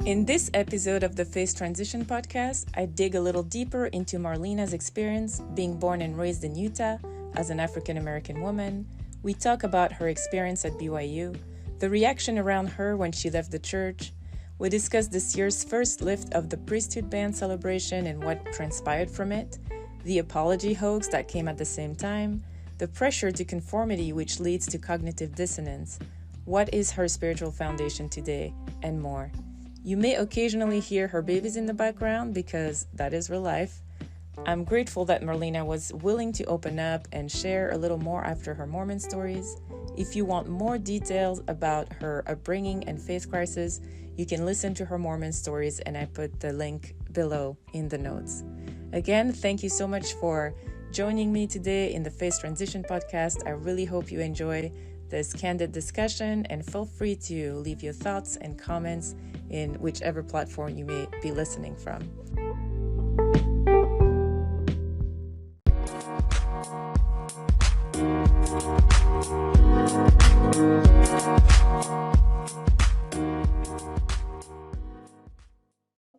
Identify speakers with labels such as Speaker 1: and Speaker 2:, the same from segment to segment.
Speaker 1: In this episode of the Faith Transition podcast, I dig a little deeper into Marlena's experience being born and raised in Utah as an African American woman. We talk about her experience at BYU, the reaction around her when she left the church. We discuss this year's first lift of the priesthood ban celebration and what transpired from it, the apology hoax that came at the same time, the pressure to conformity which leads to cognitive dissonance, what is her spiritual foundation today, and more. You may occasionally hear her babies in the background because that is real life. I'm grateful that Marlena was willing to open up and share a little more after her Mormon stories. If you want more details about her upbringing and faith crisis, you can listen to her Mormon stories, and I put the link below in the notes. Again, thank you so much for joining me today in the Faith Transition podcast. I really hope you enjoy this candid discussion, and feel free to leave your thoughts and comments in whichever platform you may be listening from.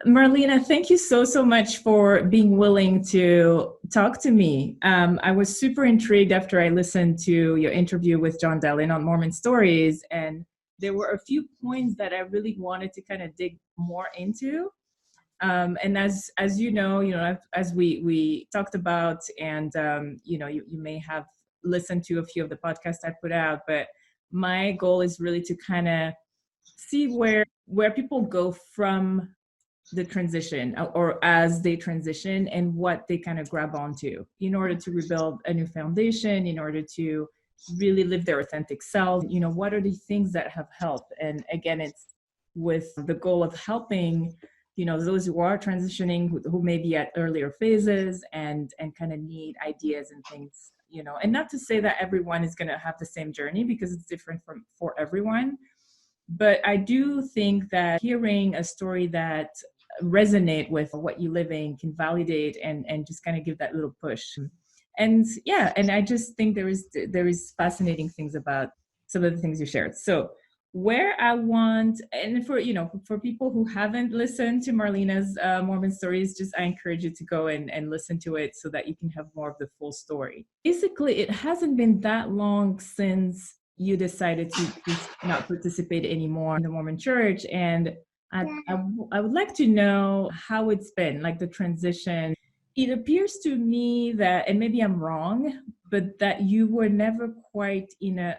Speaker 1: Marlena, thank you so much for being willing to talk to me. I was super intrigued after I listened to your interview with John Dellin on Mormon Stories, and there were a few points that I really wanted to kind of dig more into. And as you know, as we talked about, and you may have listened to a few of the podcasts I put out, but my goal is really to kind of see where people go from the transition, or as they transition, and what they kind of grab onto in order to rebuild a new foundation, in order to really live their authentic self. What are the things that have helped? And again, it's with the goal of helping those who are transitioning, who may be at earlier phases and kind of need ideas and things, and not to say that everyone is going to have the same journey, because it's different for everyone. But I do think that hearing a story that resonate with what you're living can validate and just kind of give that little push. And I just think there is fascinating things about some of the things you shared. So where I want, and for people who haven't listened to Marlena's Mormon Stories, just I encourage you to go and listen to it so that you can have more of the full story. Basically, it hasn't been that long since you decided to not participate anymore in the Mormon Church, and I would like to know how it's been, like the transition. It appears to me that, and maybe I'm wrong, but that you were never quite in a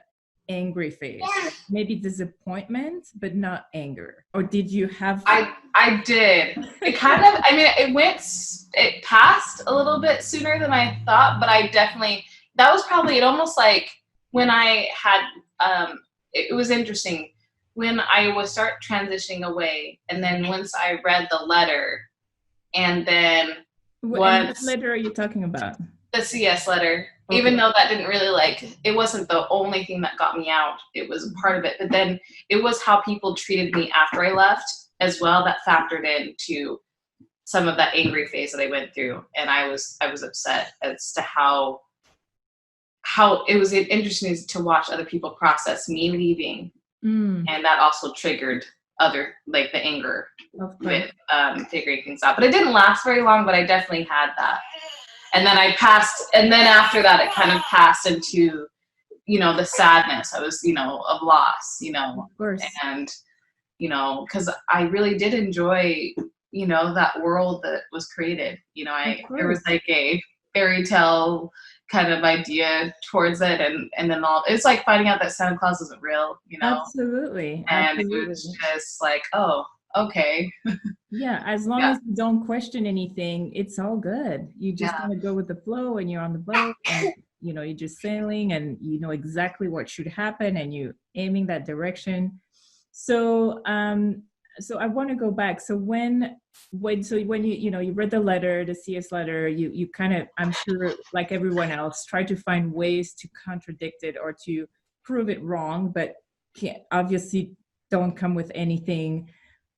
Speaker 1: angry phase. Maybe disappointment, but not anger. Or did you have?
Speaker 2: I did. It kind of, it passed a little bit sooner than I thought, but that was probably it. Almost like when I had, it was interesting when I would start transitioning away, and then once I read the letter, and then
Speaker 1: what letter are you talking about?
Speaker 2: The CS letter. Okay. Even though that didn't really it wasn't the only thing that got me out. It was part of it, but then it was how people treated me after I left as well that factored into some of that angry phase that I went through, and I was upset as to how it was interesting to watch other people process me leaving. And that also triggered other, the anger with figuring things out. But it didn't last very long, but I definitely had that. And then and then after that, it kind of passed into, the sadness. I was, of loss,
Speaker 1: Of course.
Speaker 2: And, because I really did enjoy, that world that was created. There was a fairy tale kind of idea towards it, and then it's like finding out that Santa Claus isn't real,
Speaker 1: Absolutely.
Speaker 2: And it was just like, oh, okay.
Speaker 1: Yeah, as long as you don't question anything, it's all good. You just kind of go with the flow, and you're on the boat, and you're just sailing, and you know exactly what should happen, and you're aiming that direction. So so I want to go back. So when you read the letter, the CS letter, you kind of, I'm sure, like everyone else, try to find ways to contradict it or to prove it wrong, but obviously don't come with anything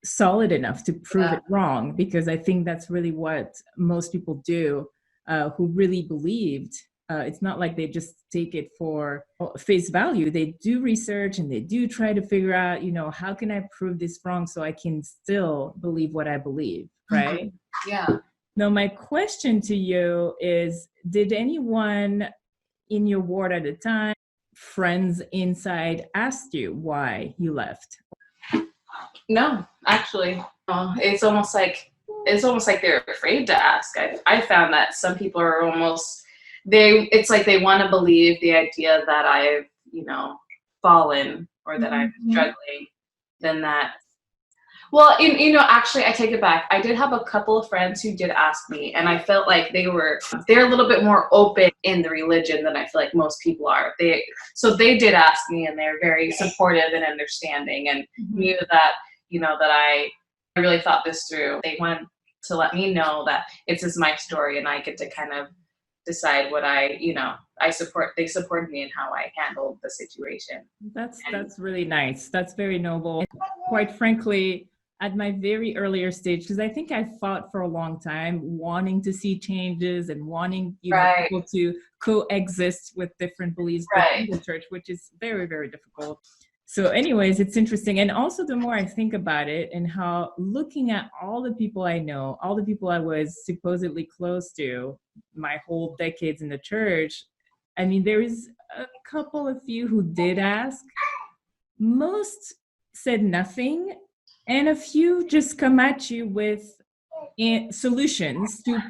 Speaker 1: solid enough to prove it wrong, because I think that's really what most people do, who really believed It's not like they just take it for face value. They do research and they do try to figure out, how can I prove this wrong so I can still believe what I believe, right?
Speaker 2: Yeah.
Speaker 1: Now, my question to you is, did anyone in your ward at the time, friends inside, asked you why you left?
Speaker 2: No, actually. It's almost like they're afraid to ask. I found that some people are almost, it's like they want to believe the idea that I've, fallen or that I'm struggling, than that. Well, actually, I take it back. I did have a couple of friends who did ask me, and I felt like they're a little bit more open in the religion than I feel like most people are. So they did ask me, and they're very supportive and understanding, and knew that, that I really thought this through. They wanted to let me know that this is my story, and I get to kind of decide what they supported me in how I handled the situation.
Speaker 1: That's really nice. That's very noble. And quite frankly, at my very earlier stage, because I think I fought for a long time, wanting to see changes and wanting people to coexist with different beliefs within the church, which is very, very difficult. So anyways, it's interesting. And also the more I think about it and how looking at all the people I know, all the people I was supposedly close to my whole decades in the church, I mean, there is a couple of few who did ask. Most said nothing, and a few just come at you with solutions to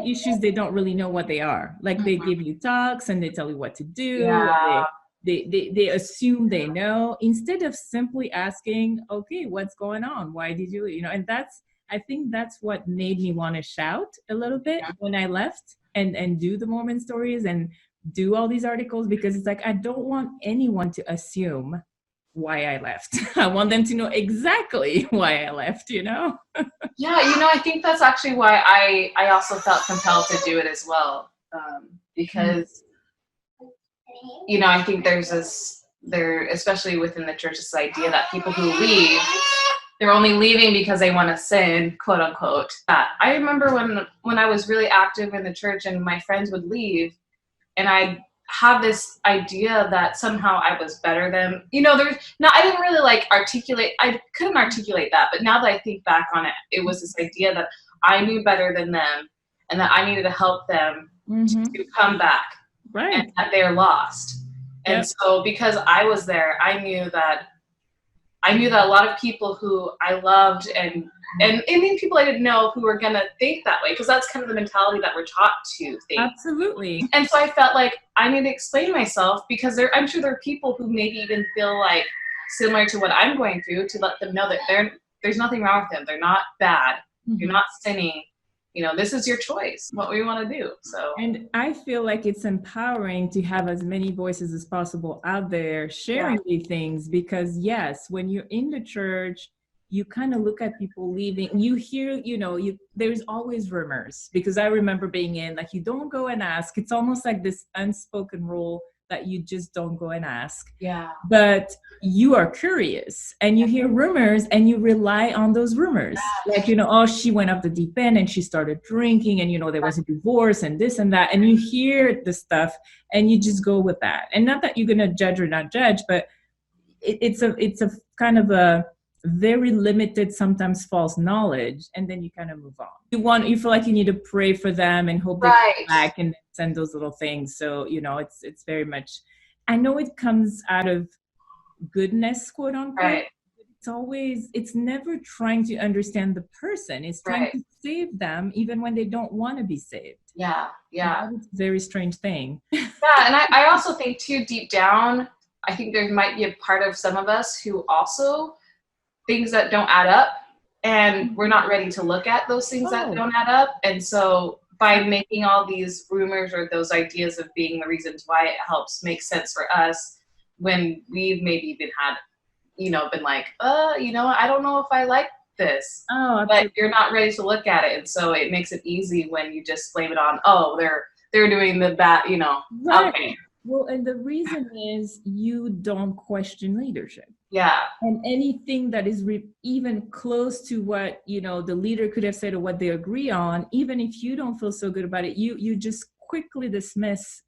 Speaker 1: issues they don't really know what they are. Like they give you talks and they tell you what to do.
Speaker 2: Yeah.
Speaker 1: They assume they know instead of simply asking, okay, what's going on? Why did you, and I think that's what made me want to shout a little bit when I left and do the Mormon Stories and do all these articles, because it's like, I don't want anyone to assume why I left. I want them to know exactly why I left,
Speaker 2: Yeah, I think that's actually why I also felt compelled to do it as well. Because, I think there's especially within the church, this idea that people who leave, they're only leaving because they want to sin, quote unquote. I remember when I was really active in the church and my friends would leave, and I'd have this idea that somehow I was better than, I didn't really I couldn't articulate that, but now that I think back on it, it was this idea that I knew better than them and that I needed to help them to come back, and that they're lost. And so because I was there, I knew that a lot of people who I loved and even people I didn't know who were going to think that way, because that's kind of the mentality that we're taught to think.
Speaker 1: Absolutely.
Speaker 2: And so I felt like I need to explain myself, because I'm sure there are people who maybe even feel like similar to what I'm going through, to let them know that there's nothing wrong with them. They're not bad. You're not sinning. This is your choice, what we want to do. So,
Speaker 1: and I feel like it's empowering to have as many voices as possible out there sharing these things, because yes, when you're in the church, you kind of look at people leaving, you hear, there's always rumors, because I remember being in, like, you don't go and ask. It's almost like this unspoken rule that you just don't go and ask.
Speaker 2: Yeah.
Speaker 1: But you are curious and you hear rumors and you rely on those rumors. Like, oh, she went off the deep end and she started drinking, and, there was a divorce and this and that. And you hear the stuff and you just go with that. And not that you're going to judge or not judge, but it's a kind of a very limited, sometimes false knowledge, and then you kind of move on. You feel like you need to pray for them and hope they come back and send those little things. So it's very much, I know it comes out of goodness, quote unquote. It's never trying to understand the person. It's trying to save them even when they don't want to be saved.
Speaker 2: Yeah.
Speaker 1: It's a very strange thing.
Speaker 2: And I also think too, deep down, I think there might be a part of some of us who also things that don't add up, and we're not ready to look at those things that don't add up. And so by making all these rumors or those ideas of being the reasons why, it helps make sense for us when we've maybe even had, been like, I don't know if I like this, but you're not ready to look at it. And so it makes it easy when you just blame it on, they're doing the bad, okay.
Speaker 1: Well, and the reason is you don't question leadership.
Speaker 2: Yeah.
Speaker 1: And anything that is even close to what, the leader could have said or what they agree on, even if you don't feel so good about it, you just quickly dismiss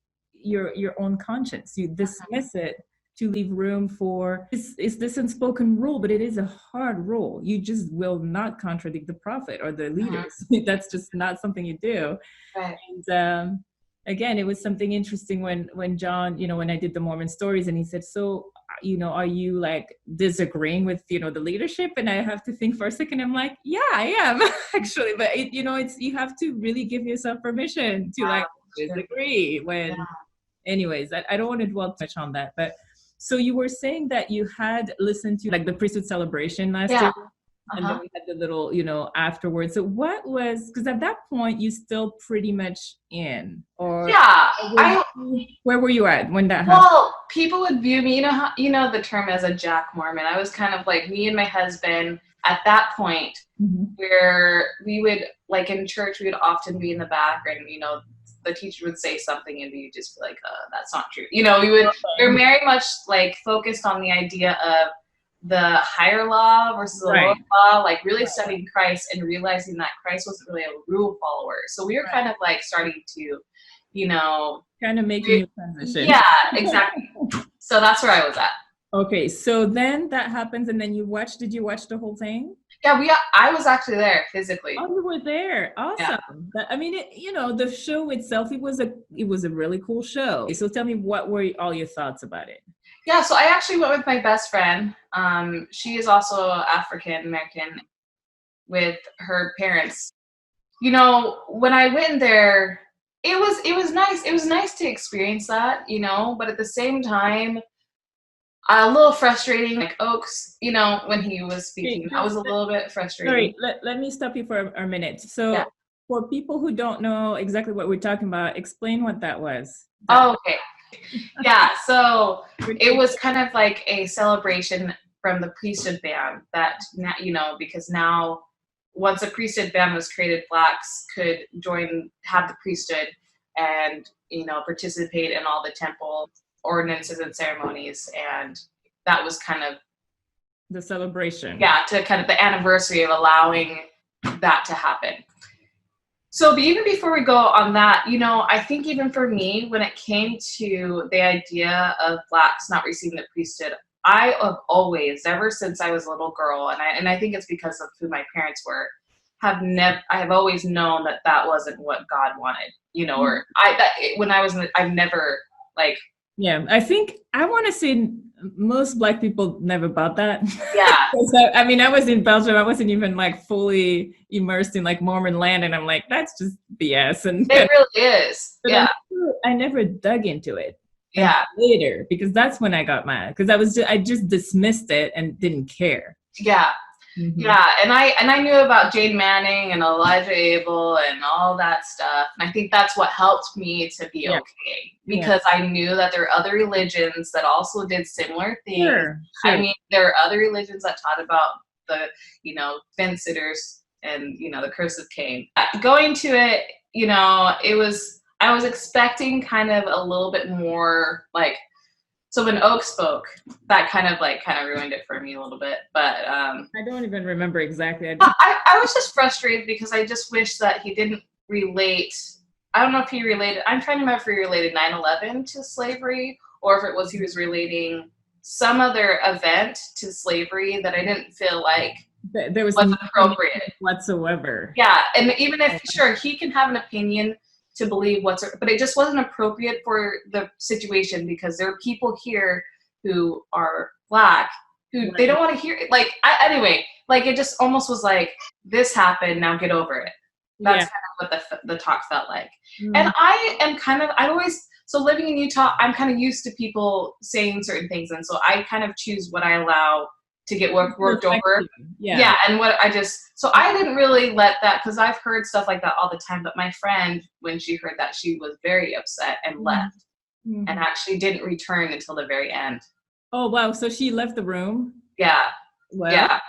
Speaker 1: your own conscience. You dismiss it to leave room for, it's this unspoken rule, but it is a hard rule. You just will not contradict the prophet or the leaders. That's just not something you do.
Speaker 2: Right.
Speaker 1: And again, it was something interesting when John, when I did the Mormon Stories, and he said, so, are you like disagreeing with, the leadership? And I have to think for a second. I'm like, yeah, I am actually. But it's, you have to really give yourself permission to like disagree when, anyways, I don't want to dwell too much on that. But so you were saying that you had listened to like the priesthood celebration last year. And then we had the little, afterwards. So what was, because at that point you still pretty much in, or where were you at when that happened?
Speaker 2: Well, people would view me, the term as a Jack Mormon. I was kind of like me and my husband at that point, where we would, like in church, we would often be in the back, and the teacher would say something and we'd just be like, that's not true. We're very much like focused on the idea of the higher law versus the lower law, like really studying Christ and realizing that Christ wasn't really a rule follower. So we were kind of like starting to,
Speaker 1: kind of making a transition.
Speaker 2: Yeah, exactly. So that's where I was at.
Speaker 1: Okay, so then that happens, and then did you watch the whole thing?
Speaker 2: Yeah, I was actually there physically.
Speaker 1: Oh, you were there. Awesome. Yeah. I mean, the show itself, it was a really cool show. So tell me, what were all your thoughts about it?
Speaker 2: Yeah, so I actually went with my best friend. She is also African American with her parents. When I went there, it was nice. It was nice to experience that, but at the same time, a little frustrating, like Oaks, when he was speaking. I was a little bit frustrated.
Speaker 1: Sorry, let me stop you for a minute. So for people who don't know exactly what we're talking about, explain what that was.
Speaker 2: Okay. Yeah, so it was kind of like a celebration from the priesthood ban that, because now once a priesthood ban was created, Blacks could have the priesthood and, participate in all the temple ordinances and ceremonies. And that was kind of
Speaker 1: the celebration.
Speaker 2: Yeah, to kind of the anniversary of allowing that to happen. So even before we go on that, I think even for me, when it came to the idea of Blacks not receiving the priesthood, I have always, ever since I was a little girl, and I think it's because of who my parents were, I have always known that wasn't what God wanted, or I've never like.
Speaker 1: Yeah, I think I want to say most Black people never bought that.
Speaker 2: Yeah.
Speaker 1: So, I mean, I was in Belgium. I wasn't even like fully immersed in like Mormon land. And I'm like, that's just BS. And
Speaker 2: it really is. Yeah.
Speaker 1: I never dug into it.
Speaker 2: Yeah.
Speaker 1: Later, because that's when I got mad, because I just dismissed it and didn't care.
Speaker 2: Yeah. Mm-hmm. Yeah, and I knew about Jane Manning and Elijah Abel and all that stuff, and I think that's what helped me to be okay, because I knew that there are other religions that also did similar things. Sure. I mean, there are other religions that taught about the, fence sitters and the curse of Cain. Going to it, I was expecting kind of a little bit more like. So when Oak spoke, that kind of ruined it for me a little bit. But
Speaker 1: I don't even remember exactly.
Speaker 2: I was just frustrated because I just wish that he didn't relate. I don't know if he related. I'm trying to remember if he related 9/11 to slavery, or if it was he was relating some other event to slavery that I didn't feel like
Speaker 1: there was
Speaker 2: wasn't appropriate
Speaker 1: whatsoever.
Speaker 2: Yeah, and even if sure he can have an opinion to believe but it just wasn't appropriate for the situation, because there are people here who are Black who they don't want to hear it. Like anyway, like it just almost was like, this happened, now get over it. That's kind of what the talk felt like. And I am so living in Utah, I'm kind of used to people saying certain things, and so I kind of choose what I allow to get worked over. Yeah. And so I didn't really let that, because I've heard stuff like that all the time. But my friend, when she heard that, she was very upset and left and actually didn't return until the very end.
Speaker 1: Oh, wow. So she left the room?
Speaker 2: Yeah.
Speaker 1: Well, yeah.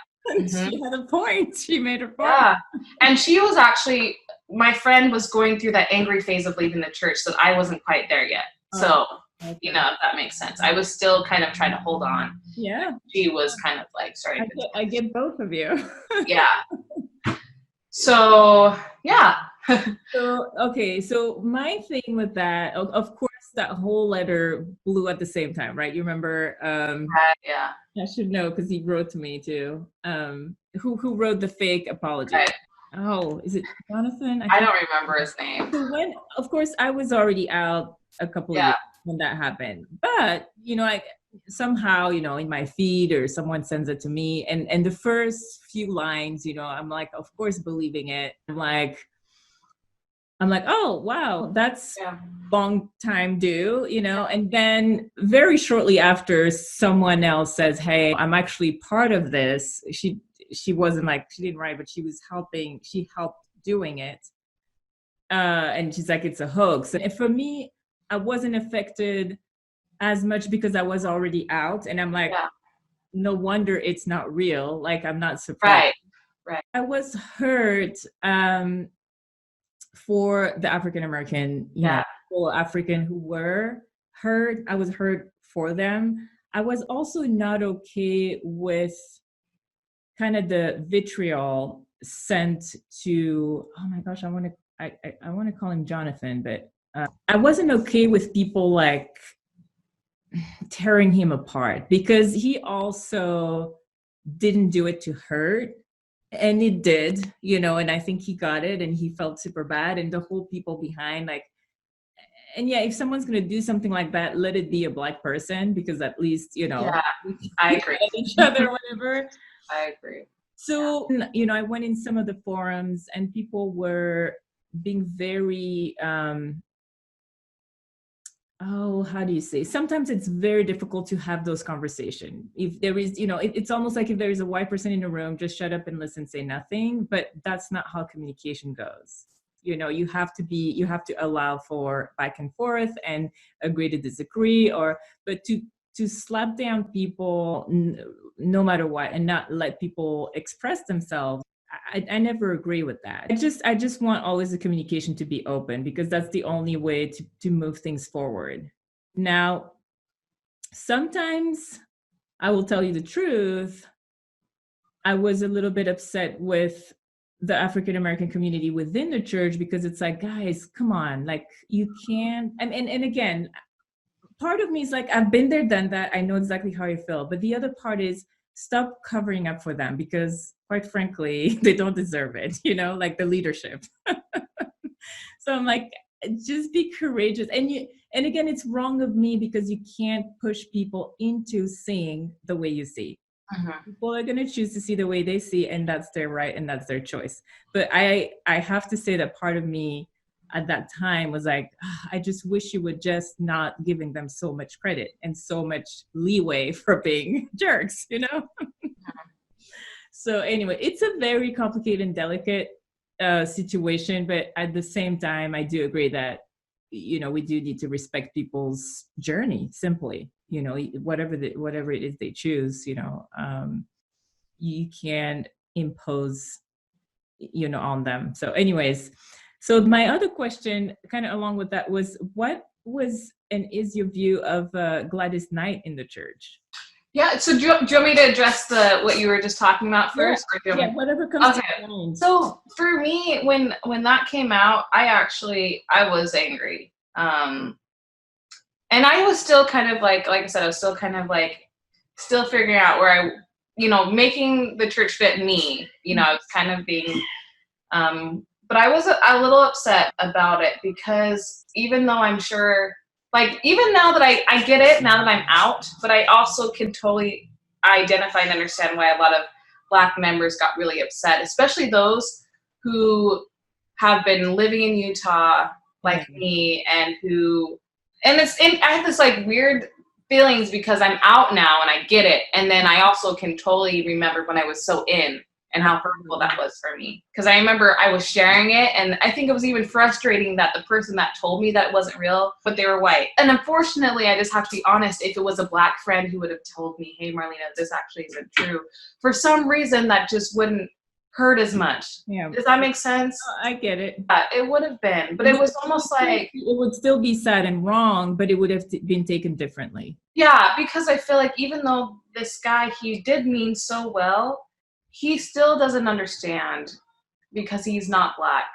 Speaker 1: She had a point. She made her point.
Speaker 2: Yeah. And she was actually, my friend was going through that angry phase of leaving the church, so I wasn't quite there yet. So, if that makes sense. I was still kind of trying to hold on.
Speaker 1: Yeah.
Speaker 2: She was kind of like, sorry.
Speaker 1: I get both of you.
Speaker 2: Yeah. So, yeah.
Speaker 1: So my thing with that, of course, that whole letter blew at the same time, right? You remember?
Speaker 2: Yeah.
Speaker 1: I should know because he wrote to me too. Who wrote the fake apology?
Speaker 2: Right.
Speaker 1: Oh, is it Jonathan?
Speaker 2: I don't remember his name.
Speaker 1: So when, of course, I was already out a couple of years when that happened, but I somehow, in my feed or someone sends it to me, and the first few lines, I'm like, of course, believing it. I'm like, oh wow, that's long time due, and then very shortly after, someone else says, hey, I'm actually part of this. She wasn't like, she didn't write, but she helped doing it. And she's like, it's a hoax. And for me, I wasn't affected as much because I was already out, and I'm like, no wonder it's not real. Like, I'm not surprised.
Speaker 2: Right.
Speaker 1: I was hurt for the African American, people African who were hurt. I was hurt for them. I was also not okay with kind of the vitriol sent to, oh my gosh, I want to call him Jonathan, but I wasn't okay with people like tearing him apart, because he also didn't do it to hurt. And it did, and I think he got it and he felt super bad. And the whole people behind, like, and if someone's going to do something like that, let it be a Black person, because at least,
Speaker 2: I agree.
Speaker 1: Each other, whatever.
Speaker 2: I agree.
Speaker 1: So, I went in some of the forums and people were being very, how do you say? Sometimes it's very difficult to have those conversations. If there is, it's almost like if there is a white person in a room, just shut up and listen, say nothing. But that's not how communication goes. You have to allow for back and forth and agree to disagree, but to slap down people no matter what and not let people express themselves. I never agree with that. I just want always the communication to be open, because that's the only way to move things forward. Now, sometimes I will tell you the truth. I was a little bit upset with the African American community within the church, because it's like, guys, come on, like, you can't. And again, part of me is like, I've been there, done that. I know exactly how you feel. But the other part is, stop covering up for them, because quite frankly, they don't deserve it, like the leadership. So I'm like, just be courageous. And again, it's wrong of me, because you can't push people into seeing the way you see. People are going to choose to see the way they see, and that's their right and that's their choice. But I have to say that part of me at that time was like, I just wish you would just not giving them so much credit and so much leeway for being jerks, So anyway, it's a very complicated and delicate situation, but at the same time, I do agree that, we do need to respect people's journey, simply, whatever it is they choose, you can't impose, on them. So anyways, so my other question kind of along with that was, what was and is your view of Gladys Knight in the church?
Speaker 2: Yeah, so do you want me to address what you were just talking about first?
Speaker 1: Yeah, whatever comes to mind.
Speaker 2: So for me, when that came out, I was angry. And I was still kind of like I said, I was still kind of like, still figuring out where I, making the church fit me, I was kind of being, but I was a little upset about it, because even though I'm sure, like, even now that I get it, now that I'm out, but I also can totally identify and understand why a lot of Black members got really upset, especially those who have been living in Utah like me, and I have this like weird feelings because I'm out now and I get it. And then I also can totally remember when I was so in, and how hurtful that was for me. Because I remember I was sharing it, and I think it was even frustrating that the person that told me that it wasn't real, but they were white. And unfortunately, I just have to be honest, if it was a Black friend who would have told me, hey, Marlena, this actually isn't true, for some reason that just wouldn't hurt as much. Yeah. Does that make sense?
Speaker 1: I get it.
Speaker 2: It would have been, but it was almost like,
Speaker 1: it would still be sad and wrong, but it would have been taken differently.
Speaker 2: Yeah, because I feel like even though this guy, he did mean so well, he still doesn't understand, because he's not Black.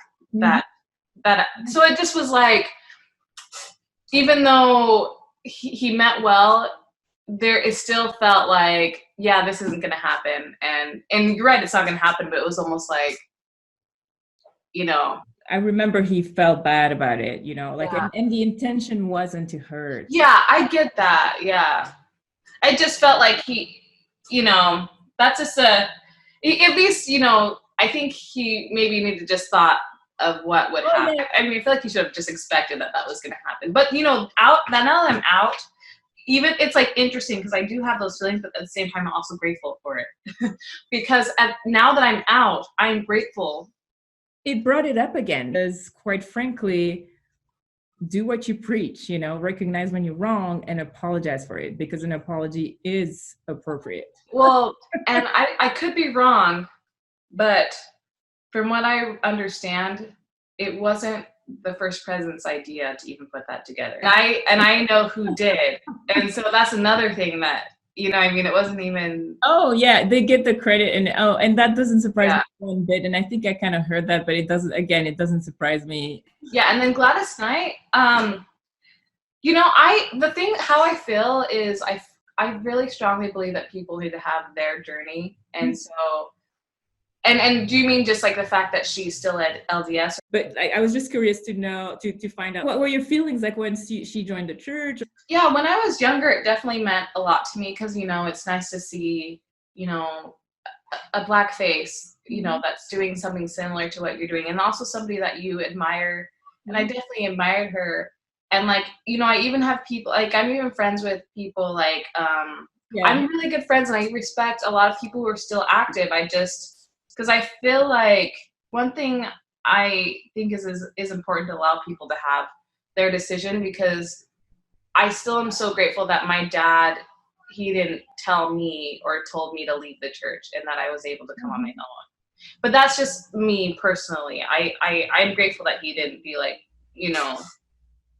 Speaker 2: So it just was like, even though he meant well, it still felt like, yeah, this isn't going to happen. And you're right, it's not going to happen, but it was almost like, you know.
Speaker 1: I remember he felt bad about it, you know, like,
Speaker 2: Yeah.
Speaker 1: and the intention wasn't to hurt.
Speaker 2: Yeah, I get that. Yeah. I just felt like he, you know, that's just at least, you know, I think he maybe needed to just thought of what would happen.
Speaker 1: Yeah.
Speaker 2: I mean, I feel like he should have just expected that was going to happen. But, you know, now that I'm out, even it's like interesting because I do have those feelings, but at the same time, I'm also grateful for it. Because now that I'm out, I'm grateful.
Speaker 1: It brought it up again, because quite frankly, do what you preach, you know, recognize when you're wrong and apologize for it, because an apology is appropriate.
Speaker 2: Well, and I could be wrong, but from what I understand, it wasn't the first president's idea to even put that together. And I know who did. And so that's another thing that, you know, I mean, it wasn't even.
Speaker 1: Oh yeah, they get the credit, and that doesn't surprise me one bit. And I think I kind of heard that, but it doesn't surprise me.
Speaker 2: Yeah, and then Gladys Knight, you know, how I feel is I really strongly believe that people need to have their journey. And so, and do you mean just like the fact that she's still at LDS?
Speaker 1: But I was just curious to know, to find out, what were your feelings like when she joined the church?
Speaker 2: Yeah, when I was younger, it definitely meant a lot to me because, you know, it's nice to see, you know, a Black face, you know, that's doing something similar to what you're doing, and also somebody that you admire. And I definitely admired her. And like, you know, I even have people, like, I'm even friends with people like, I'm really good friends, and I respect a lot of people who are still active. Because I feel like one thing I think is important to allow people to have their decision, because I still am so grateful that my dad, he didn't tell me or told me to leave the church, and that I was able to come on my own. But that's just me personally. I'm grateful that he didn't be like, you know,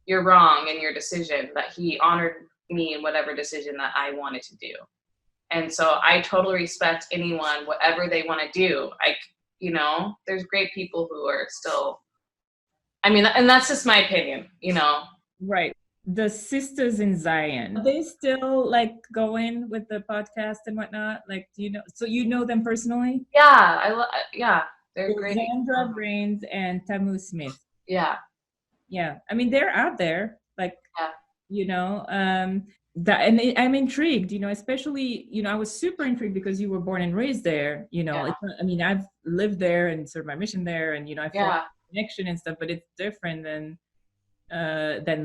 Speaker 2: you're wrong in your decision, that he honored me in whatever decision that I wanted to do. And so I totally respect anyone, whatever they want to do. You know, there's great people who are still, I mean, and that's just my opinion, you know.
Speaker 1: Right. The Sisters in Zion, are they still like going with the podcast and whatnot? Like, do you know, so you know them personally?
Speaker 2: Yeah, they're great.
Speaker 1: Sandra Brains and Tamu Smith.
Speaker 2: Yeah.
Speaker 1: Yeah. I mean, they're out there, like, you know, that, and I'm intrigued, you know, especially, you know, I was super intrigued because you were born and raised there, you know. I mean, I've lived there and served my mission there, and, you know, I felt connection and stuff, but it's different than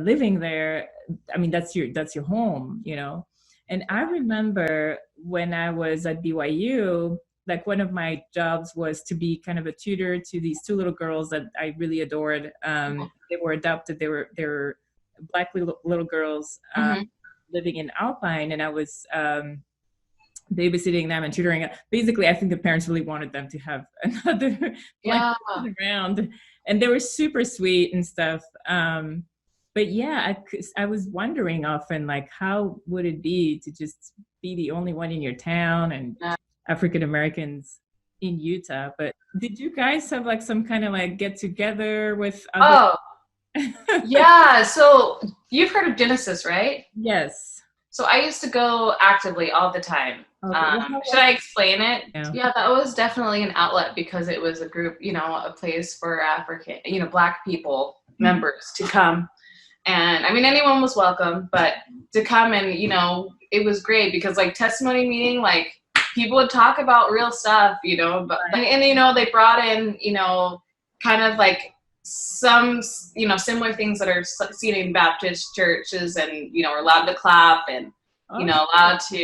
Speaker 1: living there. I mean, that's your home, you know. And I remember when I was at BYU, like, one of my jobs was to be kind of a tutor to these two little girls that I really adored. They were adopted. They were Black little girls living in Alpine, and I was babysitting them and tutoring. Basically, I think the parents really wanted them to have another Black person around, and they were super sweet and stuff. But yeah, I was wondering often, like, how would it be to just be the only one in your town and African Americans in Utah? But did you guys have like some kind of like get together with other?
Speaker 2: Yeah, so you've heard of Genesis, right?
Speaker 1: Yes.
Speaker 2: So I used to go actively all the time. Should I explain it? Yeah, that was definitely an outlet, because it was a group, you know, a place for African, you know, Black people, members to come. And I mean, anyone was welcome, but to come, and, you know, it was great because, like, testimony meeting, like, people would talk about real stuff, you know, but, and you know, they brought in, you know, kind of like some, you know, similar things that are seen in Baptist churches, and, you know, we're allowed to clap, and, you know, allowed to,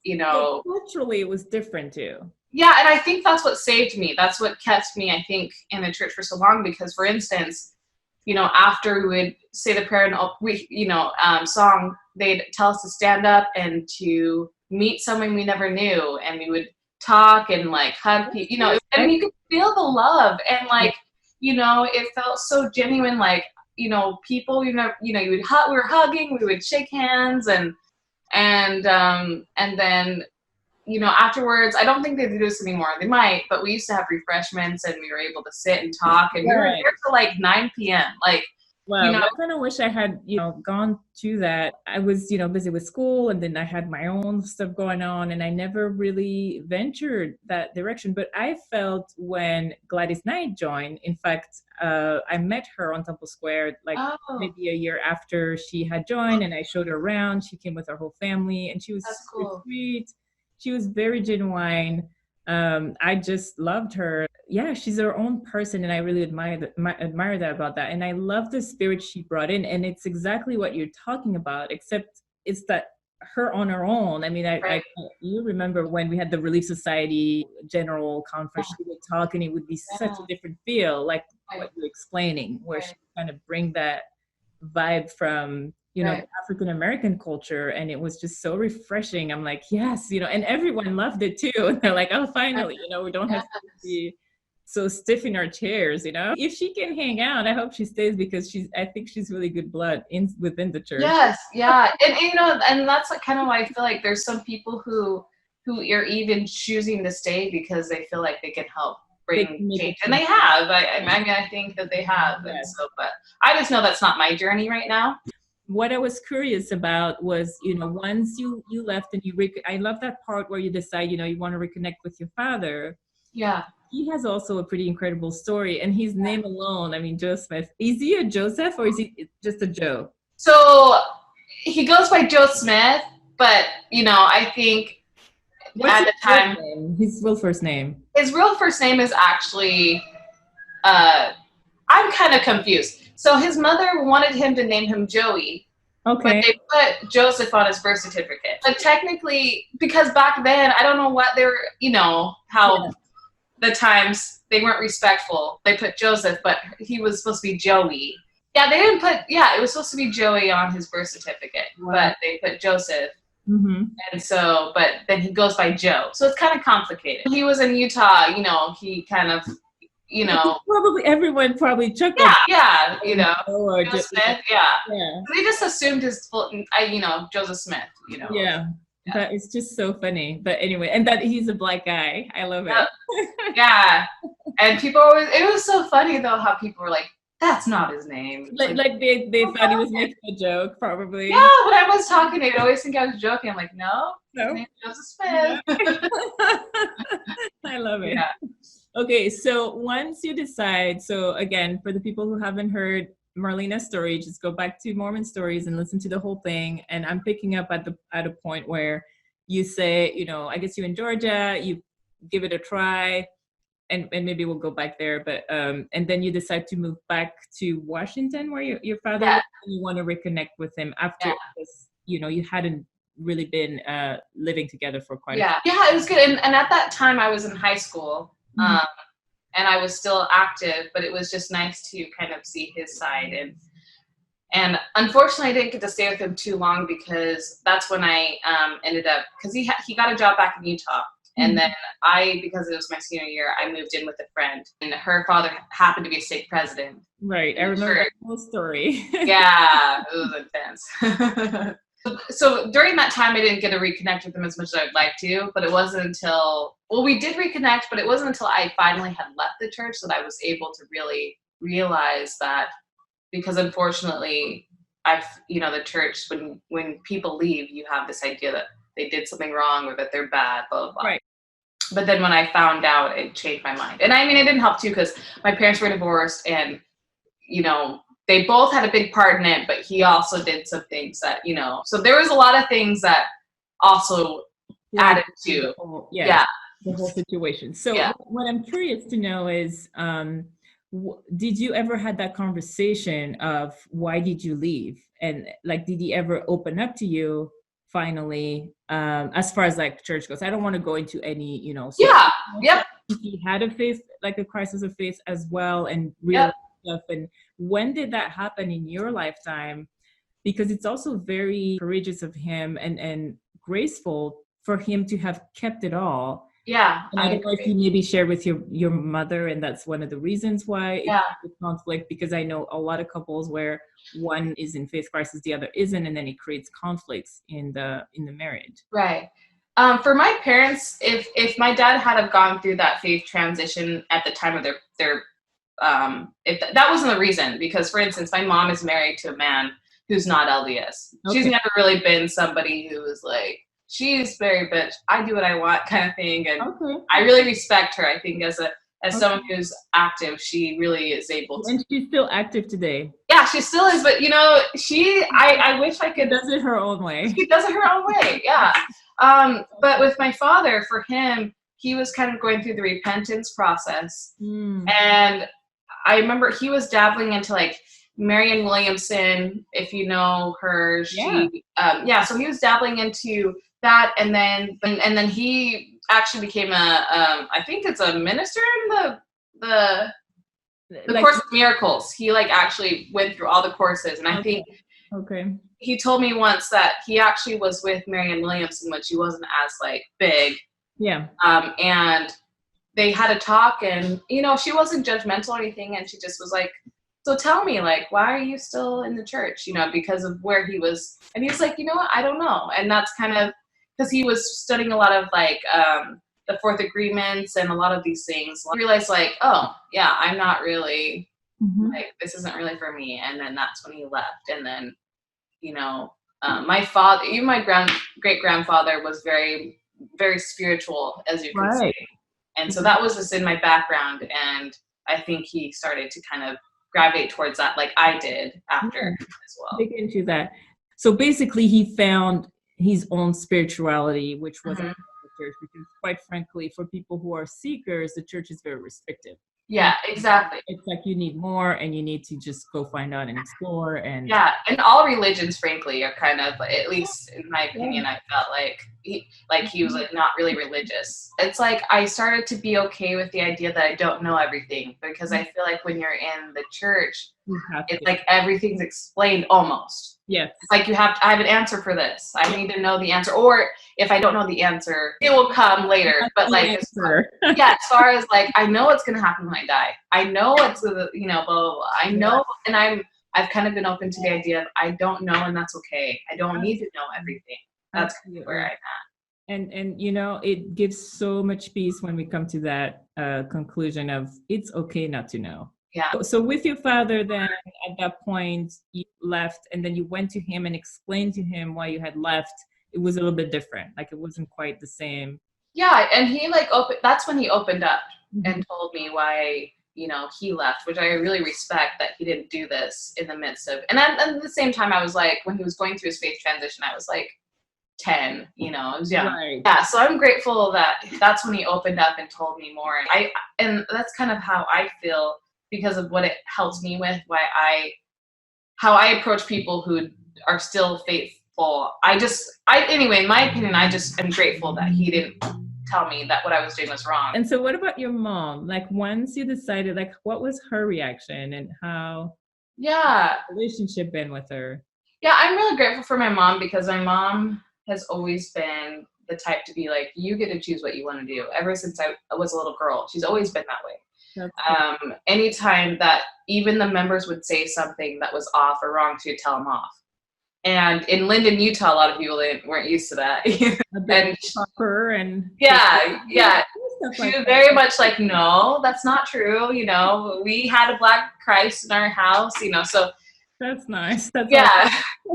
Speaker 2: you know.
Speaker 1: Well, culturally, it was different too.
Speaker 2: Yeah, and I think that's what saved me. That's what kept me, I think, in the church for so long, because, for instance, you know, after we would say the prayer and song, they'd tell us to stand up and to meet someone we never knew, and we would talk and like hug people, you know, and you could feel the love, and like, you know, it felt so genuine, like, you know, people, you know, we were hugging, we would shake hands, and then, you know, afterwards, I don't think they do this anymore. They might, but we used to have refreshments, and we were able to sit and talk, and we were there till like 9 p.m. Like,
Speaker 1: Wow, I kind of wish I had, gone to that. I was, busy with school, and then I had my own stuff going on, and I never really ventured that direction. But I felt when Gladys Knight joined, in fact, I met her on Temple Square, like maybe a year after she had joined, and I showed her around. She came with her whole family, and she was super sweet. She was very genuine. I just loved her. Yeah, she's her own person, and I really admire that about that. And I love the spirit she brought in, and it's exactly what you're talking about, except it's that her on her own. I mean, you remember when we had the Relief Society General Conference, she would talk, and it would be such a different feel, like what you're explaining, where she kind of bring that vibe from the African American culture, and it was just so refreshing. I'm like, yes, and everyone loved it too. And they're like, oh, finally, we don't have to be so stiff in our chairs. If she can hang out, I hope she stays, because I think she's really good blood within the church.
Speaker 2: Yes, yeah, and that's like kind of why I feel like there's some people who are even choosing to stay because they feel like they can help bring change, and they have. I think that they have. Yes. And so, but I just know that's not my journey right now.
Speaker 1: What I was curious about was, once you left, and I love that part where you decide, you want to reconnect with your father.
Speaker 2: Yeah.
Speaker 1: He has also a pretty incredible story, and his name alone, I mean, Joe Smith. Is he a Joseph, or is he just a Joe?
Speaker 2: So he goes by Joe Smith, but I think at the time,
Speaker 1: his real first name.
Speaker 2: His real first name is actually, I'm kind of confused. So his mother wanted him to name him Joey.
Speaker 1: Okay.
Speaker 2: But they put Joseph on his birth certificate. But technically, because back then, I don't know what they were, how the times, they weren't respectful. They put Joseph, but he was supposed to be Joey. Yeah, they didn't put, it was supposed to be Joey on his birth certificate, but they put Joseph.
Speaker 1: Mm-hmm.
Speaker 2: And so, but then he goes by Joe. So it's kind of complicated. He was in Utah, he kind of,
Speaker 1: probably everyone chuckled.
Speaker 2: Yeah, Joe Smith, yeah. They just assumed his full, Joseph Smith,
Speaker 1: Yeah. That is just so funny. But anyway, and that he's a black guy. I love it.
Speaker 2: Yeah. And people always, it was so funny though, how people were like, that's not his name.
Speaker 1: Like they thought he was making a joke, probably.
Speaker 2: Yeah, when I was talking, they would always think I was joking. I'm like, no. His name's Joseph Smith.
Speaker 1: Yeah. I love it.
Speaker 2: Yeah.
Speaker 1: Okay, so once you decide, so again, for the people who haven't heard Marlena's story, just go back to Mormon Stories and listen to the whole thing. And I'm picking up at a point where you say, I guess you're in Georgia, you give it a try, and maybe we'll go back there. But and then you decide to move back to Washington, where your father lives, and you want to reconnect with him after this, you hadn't really been living together for quite a while.
Speaker 2: Yeah, it was good. And at that time, I was in high school. Mm-hmm. And I was still active, but it was just nice to kind of see his side. And unfortunately, I didn't get to stay with him too long, because that's when I ended up, because he got a job back in Utah. And then because it was my senior year, I moved in with a friend, and her father happened to be a state president.
Speaker 1: Right, I remember that whole story.
Speaker 2: Yeah, it was intense. So during that time, I didn't get to reconnect with him as much as I'd like to, but it wasn't until, we did reconnect, but it wasn't until I finally had left the church that I was able to really realize that, because unfortunately, the church, when people leave, you have this idea that they did something wrong or that they're bad, blah, blah, blah.
Speaker 1: Right.
Speaker 2: But then when I found out, it changed my mind. And I mean, it didn't help too, because my parents were divorced, and, they both had a big part in it, but he also did some things that, so there was a lot of things that also added to,
Speaker 1: the whole situation. So what I'm curious to know is, did you ever had that conversation of why did you leave? And like, did he ever open up to you finally, as far as like church goes? I don't want to go into any, if he had a crisis of faith as well, and real stuff. And when did that happen in your lifetime? Because it's also very courageous of him and graceful for him to have kept it all.
Speaker 2: Yeah.
Speaker 1: And I don't know if you maybe shared with your mother, and that's one of the reasons why it's conflict, because I know a lot of couples where one is in faith crisis, the other isn't, and then it creates conflicts in the marriage.
Speaker 2: Right. For my parents, if my dad had have gone through that faith transition at the time of their if that wasn't the reason, because for instance, my mom is married to a man who's not LDS.
Speaker 1: Okay.
Speaker 2: She's never really been somebody who was like, she's very bitch, I do what I want kind of thing. And I really respect her. I think as someone who's active, she really is able to.
Speaker 1: And she's still active today.
Speaker 2: Yeah, she still is, but I wish I could.
Speaker 1: She does it her own way.
Speaker 2: She does it her own way, yeah. But with my father, for him, he was kind of going through the repentance process. And I remember he was dabbling into like Marianne Williamson, if you know her. So he was dabbling into that, and then he actually became I think it's a minister in the Course of Miracles. He like actually went through all the courses, and I think he told me once that he actually was with Marianne Williamson when she wasn't as like big. Yeah. And they had a talk, and she wasn't judgmental or anything, and she just was like, so tell me, like, why are you still in the church? Because of where he was. And he was like, you know what, I don't know. And that's kind of because he was studying a lot of like the Fourth Agreements and a lot of these things. I realized like, oh yeah, I'm not really like, this isn't really for me. And then that's when he left. And then my father, even my great grandfather, was very, very spiritual, as you can see. And so that was just in my background. And I think he started to kind of gravitate towards that, like I did after as well.
Speaker 1: Dig into that. So basically he found his own spirituality, which was the church, because quite frankly, for people who are seekers, the church is very restrictive.
Speaker 2: Yeah, exactly.
Speaker 1: It's like you need more, and you need to just go find out and explore. And
Speaker 2: all religions, frankly, are kind of, at least in my opinion, I felt like he was like not really religious. It's like I started to be okay with the idea that I don't know everything, because I feel like when you're in the church, it's like everything's explained almost. Yes. It's like I have an answer for this. I need to know the answer. Or if I don't know the answer, it will come later. But like, as far as like, I know what's going to happen when I die. I know what's, blah, blah, blah. I know. And I've kind of been open to the idea of I don't know, and that's okay. I don't need to know everything. That's where I'm at.
Speaker 1: And it gives so much peace when we come to that conclusion of it's okay not to know. Yeah. So with your father, then at that point you left, and then you went to him and explained to him why you had left. It was a little bit different. Like it wasn't quite the same.
Speaker 2: Yeah, and he that's when he opened up and told me why he left, which I really respect, that he didn't do this in the midst of. And at the same time, I was like, when he was going through his faith transition, I was like 10, I was young. Right. Yeah, so I'm grateful that that's when he opened up and told me more. And that's kind of how I feel, because of what it helps me with, how I approach people who are still faithful. Anyway, in my opinion, I just am grateful that he didn't tell me that what I was doing was wrong.
Speaker 1: And so what about your mom? Like once you decided, like what was her reaction, and how the relationship been with her?
Speaker 2: Yeah, I'm really grateful for my mom, because my mom has always been the type to be like, you get to choose what you want to do. Ever since I was a little girl, she's always been that way. Anytime that even the members would say something that was off or wrong, she would tell them off. And in Linden, Utah, a lot of people weren't used to that. And she was very much like, no, that's not true. We had a Black Christ in our house. So
Speaker 1: that's nice. That's
Speaker 2: yeah,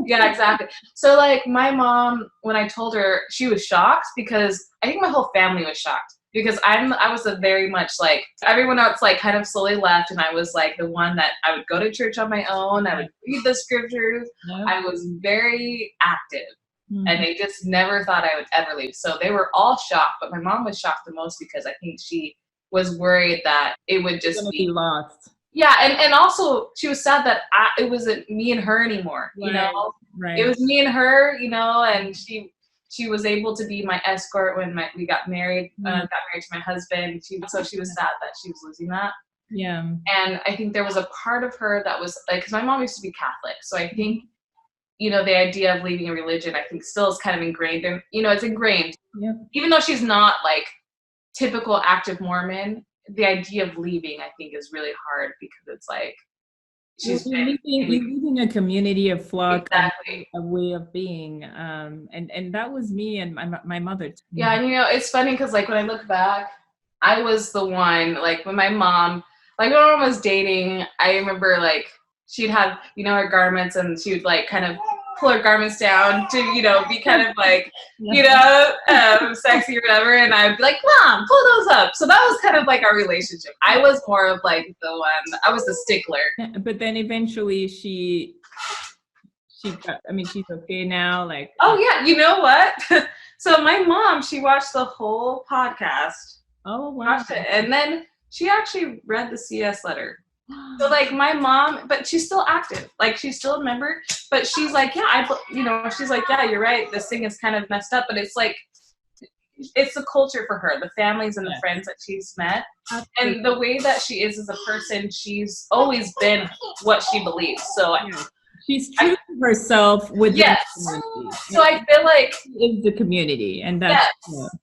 Speaker 2: exactly. So like my mom, when I told her, she was shocked, because I think my whole family was shocked. Because I was a very much like, everyone else like kind of slowly left, and I was like the one that I would go to church on my own. I would read the scriptures. I was very active, and they just never thought I would ever leave. So they were all shocked, but my mom was shocked the most, because I think she was worried that it would just be
Speaker 1: lost.
Speaker 2: Yeah, and also she was sad that it wasn't me and her anymore. Right. It was me and her, and she was able to be my escort when we got married. Got married to my husband. So she was sad that she was losing that. Yeah. And I think there was a part of her that was like, because my mom used to be Catholic, so I think the idea of leaving a religion, I think, still is kind of ingrained. And it's ingrained. Yeah. Even though she's not like typical active Mormon, the idea of leaving, I think, is really hard, because it's like
Speaker 1: you're leaving a community, of flock, exactly. A way of being, and that was me and my mother too.
Speaker 2: Yeah, and it's funny, because like when I look back, I was the one, like when my mom like when mom was dating, I remember like she'd have, you know, her garments and she would like kind of pull her garments down to, you know, be kind of like, you know, sexy or whatever. And I'd be like, Mom, pull those up. So that was kind of like our relationship. I was more of like the one, I was the stickler.
Speaker 1: But then eventually she got, I mean, she's okay now. Like,
Speaker 2: oh yeah, you know what? So my mom, she watched the whole podcast.
Speaker 1: Oh wow.
Speaker 2: Watched it, and then she actually read the CS letter. So like my mom, but she's still active. Like she's still a member, but she's like, yeah, you know, she's like, yeah, you're right. This thing is kind of messed up, but it's like, it's the culture for her, the families and the friends that she's met. Absolutely. And the way that she is as a person, she's always been what she believes. So
Speaker 1: she's true to herself with the
Speaker 2: community. So I feel like
Speaker 1: is the community, and that's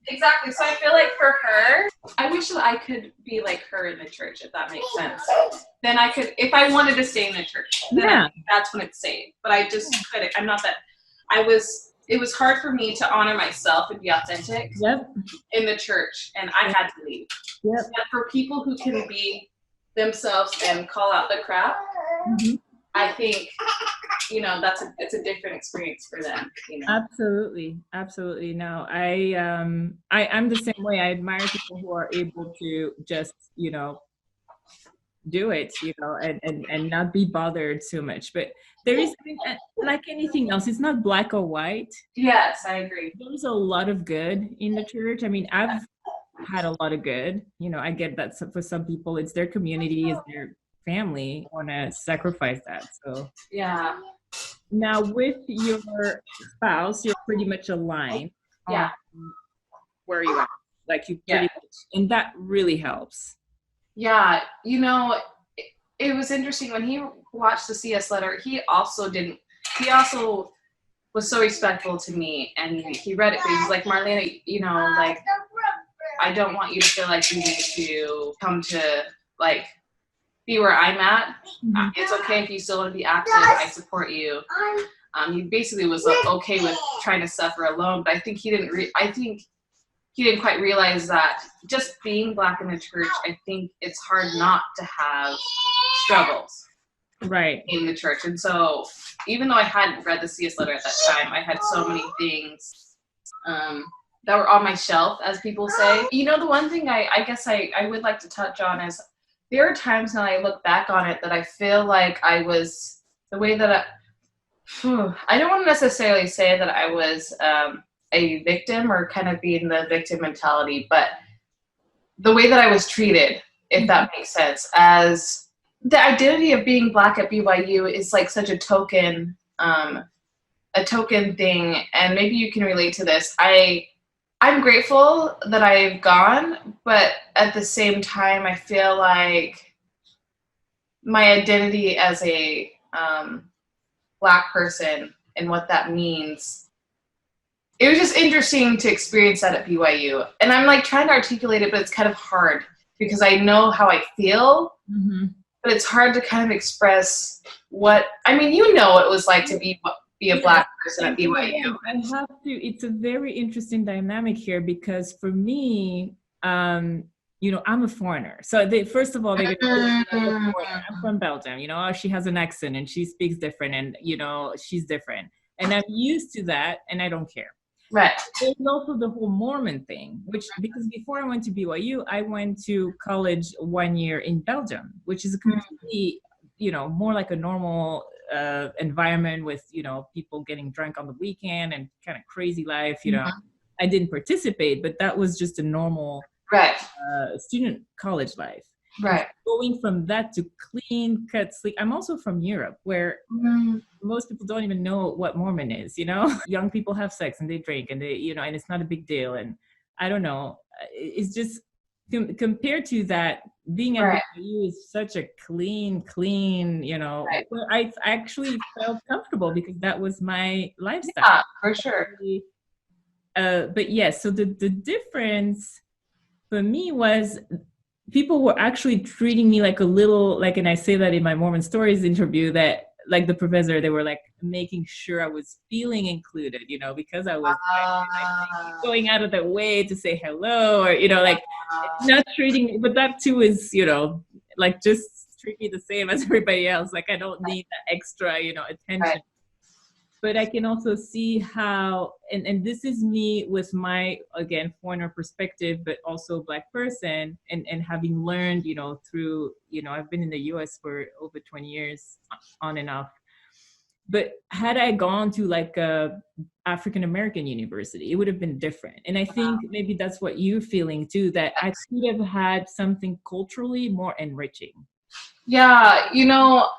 Speaker 2: exactly. So I feel like for her, I wish that I could be like her in the church, if that makes sense. Then I could, if I wanted to stay in the church, then that's when it's safe. But I just couldn't. I'm not that. It was hard for me to honor myself and be authentic in the church, and I had to leave. But for people who can be themselves and call out the crap, I think, you know, it's a different experience for them. You know?
Speaker 1: Absolutely. No, I'm the same way. I admire people who are able to just, you know, do it, you know, and not be bothered too much. But there is, like anything else, it's not black or white.
Speaker 2: Yes, I agree.
Speaker 1: There's a lot of good in the church. I mean, I've had a lot of good. You know, I get that for some people, it's their community, it's their family, want to sacrifice that. So now with your spouse, you're pretty much aligned on where you are, like you pretty much, and that really helps.
Speaker 2: Yeah, you know, it was interesting when he watched the CS letter. He also was so respectful to me, and he read it, but he was like, Marlena, you know, like, I don't want you to feel like you need to come to like be where I'm at. It's okay if you still want to be active. I support you. He basically was okay with trying to suffer alone, but I think he didn't quite realize that just being Black in the church, I think it's hard not to have struggles in the church. And so even though I hadn't read the CS letter at that time, I had so many things that were on my shelf, as people say. You know, the one thing I guess I would like to touch on is there are times when I look back on it that I feel like I was the way that I don't want to necessarily say that I was a victim or kind of being the victim mentality, but the way that I was treated, if that makes sense, as the identity of being Black at BYU is like such a token thing. And maybe you can relate to this. I'm grateful that I've gone, but at the same time, I feel like my identity as a Black person and what that means, it was just interesting to experience that at BYU. And I'm like trying to articulate it, but it's kind of hard because I know how I feel, but it's hard to kind of express what, I mean, you know what it was like to be a Black person at BYU.
Speaker 1: I have to, it's a very interesting dynamic here because for me, you know, I'm a foreigner. So first of all, I'm from Belgium, you know, she has an accent and she speaks different and, you know, she's different. And I'm used to that and I don't care.
Speaker 2: Right.
Speaker 1: There's also the whole Mormon thing, because before I went to BYU, I went to college 1 year in Belgium, which is a completely, you know, more like a normal environment with, you know, people getting drunk on the weekend and kind of crazy life, you know. I didn't participate, but that was just a normal student college life.
Speaker 2: Right.
Speaker 1: Going from that to clean cut sleep. I'm also from Europe, where most people don't even know what Mormon is, you know. Young people have sex and they drink and they, you know, and it's not a big deal. And I don't know, it's just compared to that, being at BYU is such a clean, you know, where I actually felt comfortable because that was my lifestyle.
Speaker 2: Yeah, for sure.
Speaker 1: But yes, so the difference for me was people were actually treating me like a little, like, and I say that in my Mormon Stories interview, that like the professor, they were like making sure I was feeling included, you know, because I was like, going out of their way to say hello or, you know, like not treating me, but that too is, you know, Like, just treat me the same as everybody else. Like, I don't need that extra, attention.
Speaker 2: Right.
Speaker 1: But I can also see how, and this is me with my, again, foreigner perspective, but also Black person, and having learned, through, I've been in the US for over 20 years on and off. But had I gone to like a African American university, it would have been different. And I think maybe that's what you're feeling too, that I could have had something culturally more enriching.
Speaker 2: Yeah,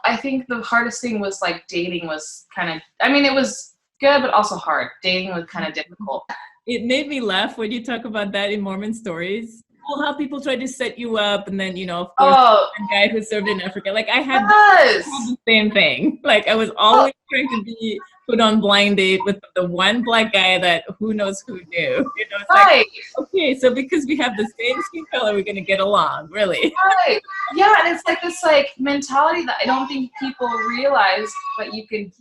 Speaker 2: I think the hardest thing was like dating was kind of, I mean, it was good, but also hard. Dating was kind of difficult.
Speaker 1: It made me laugh when you talk about that in Mormon Stories. Well, how people try to set you up, and then, of course, a guy who served in Africa. Like, I had the same thing. Like, I was always trying to be put on blind date with the one Black guy that who knows who knew. It's
Speaker 2: right.
Speaker 1: Like, okay, so because we have the same skin color, we're gonna get along, really.
Speaker 2: Right. Yeah, and it's like this mentality that I don't think people realize, but you can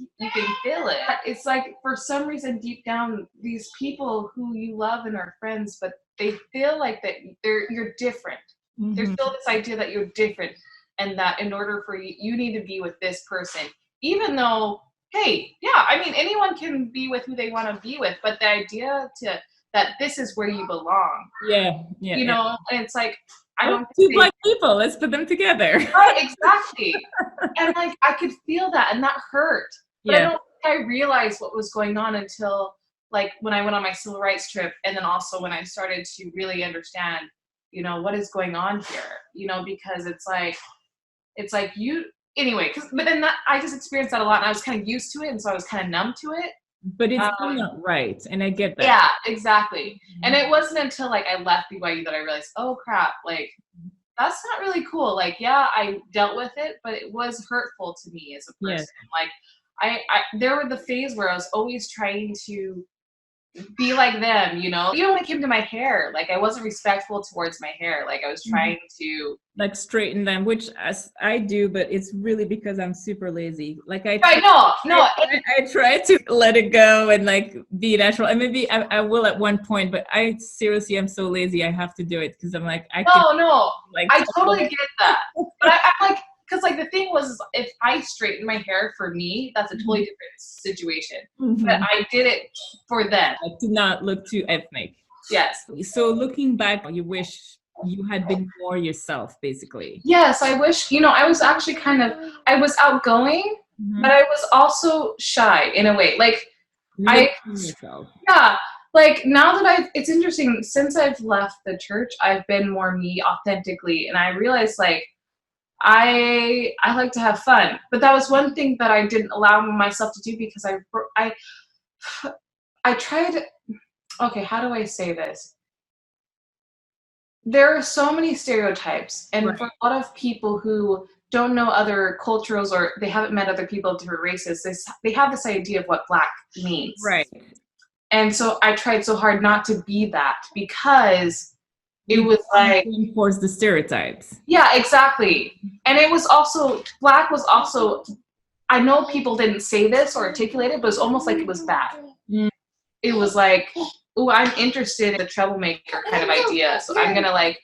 Speaker 2: feel it. It's like, for some reason deep down, these people who you love and are friends, but they feel like that you're different. Mm-hmm. There's still this idea that you're different, and that in order for you need to be with this person, even though, hey, yeah, I mean, anyone can be with who they want to be with, but the idea that this is where you belong.
Speaker 1: Yeah.
Speaker 2: And it's like, I don't
Speaker 1: two Black people, let's put them together.
Speaker 2: Right, exactly. And like, I could feel that, and that hurt. But I don't think I realized what was going on until like when I went on my civil rights trip, and then also when I started to really understand, what is going on here, because it's like anyway, but then I just experienced that a lot, and I was kind of used to it, and so I was kind of numb to it.
Speaker 1: But it's still not right, and I get that.
Speaker 2: Yeah, exactly. Mm-hmm. And it wasn't until like I left BYU that I realized, oh crap, like that's not really cool. Like, yeah, I dealt with it, but it was hurtful to me as a person. Yes. Like, I there were the phase where I was always trying to be like them, Even when it came to my hair, like I wasn't respectful towards my hair. Like I was trying to
Speaker 1: like straighten them, which I do, but it's really because I'm super lazy. Like I try to let it go and like be natural. And maybe I will at one point, but I seriously am so lazy. I have to do it because I'm like,
Speaker 2: I totally get that. But I'm like, because like the thing was, if I straighten my hair for me, that's a totally different situation. Mm-hmm. But I did it for them.
Speaker 1: I did not look too ethnic.
Speaker 2: Yes.
Speaker 1: So looking back, you wish you had been more yourself, basically.
Speaker 2: Yes, I wish, I was actually I was outgoing, but I was also shy in a way. Like yeah, like now that it's interesting, since I've left the church, I've been more me authentically, and I realized like, I like to have fun, but that was one thing that I didn't allow myself to do because I tried. Okay, how do I say this? There are so many stereotypes, and for a lot of people who don't know other cultures or they haven't met other people of different races, they have this idea of what Black means.
Speaker 1: Right.
Speaker 2: And so I tried so hard not to be that because it was like
Speaker 1: reinforce the stereotypes.
Speaker 2: Yeah, exactly. And it was also, Black was also, I know people didn't say this or articulate it, but it was almost like it was bad. Mm. It was like, oh, I'm interested in the troublemaker kind of idea. So I'm gonna I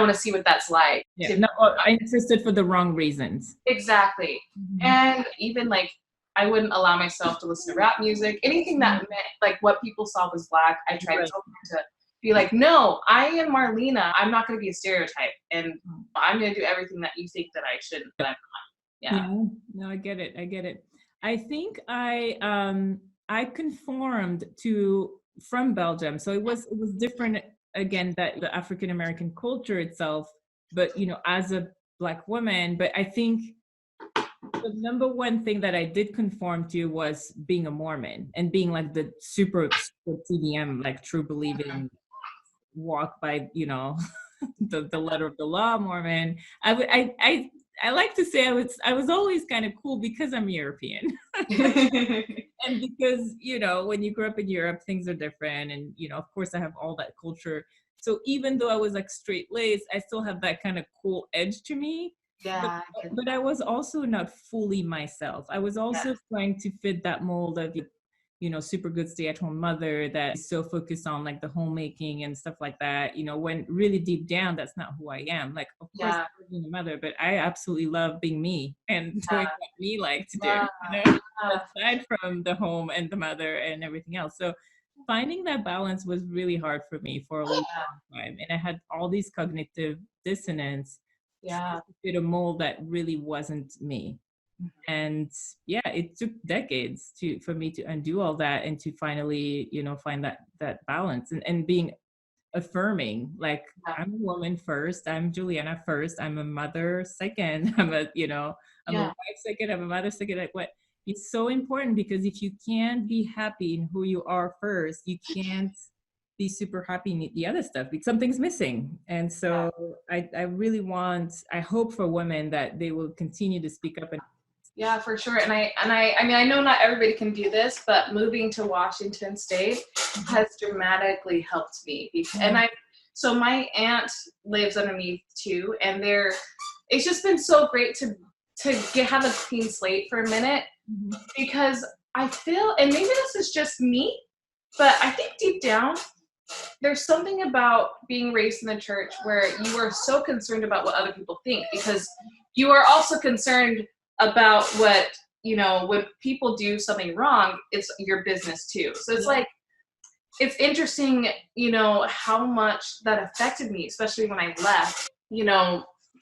Speaker 2: want to see what that's like.
Speaker 1: Yeah. No, I'm interested for the wrong reasons.
Speaker 2: Exactly. Mm-hmm. And even like, I wouldn't allow myself to listen to rap music, anything that meant like what people saw was Black. I tried so hard to be like, no, I am Marlena. I'm not going to be a stereotype, and I'm going to do everything that you think that I shouldn't, but I'm not. Yeah.
Speaker 1: No, I get it. I think I conformed from Belgium, so it was different again, that the African American culture itself, but as a Black woman. But I think the number one thing that I did conform to was being a Mormon and being like the super TBM, like true believing, walk by the letter of the law Mormon. I like to say I was always kind of cool because I'm European. And because when you grow up in Europe, things are different, and of course I have all that culture. So even though I was like straight laced, I still have that kind of cool edge to me.
Speaker 2: Yeah.
Speaker 1: But I was also not fully myself. I was also trying to fit that mold of super good stay-at-home mother that is so focused on like the homemaking and stuff like that, when really deep down, that's not who I am. Like, of course,
Speaker 2: Yeah.
Speaker 1: I'm being a mother, but I absolutely love being me and doing what me like to do, aside from the home and the mother and everything else. So finding that balance was really hard for me for a long time. And I had all these cognitive dissonance
Speaker 2: Yeah.
Speaker 1: to fit a mold that really wasn't me. And yeah, it took decades for me to undo all that and to finally, find that balance and being affirming, like, I'm a woman first, I'm Juliana first, I'm a mother second, I'm a wife second, I'm a mother second. Like, what, it's so important, because if you can't be happy in who you are first, you can't be super happy in the other stuff, because something's missing. And so I really I hope for women that they will continue to speak up.
Speaker 2: Yeah, for sure. And I mean, I know not everybody can do this, but moving to Washington State has dramatically helped me. So my aunt lives underneath too, and it's just been so great to have a clean slate for a minute, because I feel, and maybe this is just me, but I think deep down, there's something about being raised in the church where you are so concerned about what other people think, because you are also concerned about what, when people do something wrong, it's your business too. So it's like, it's interesting, how much that affected me, especially when I left,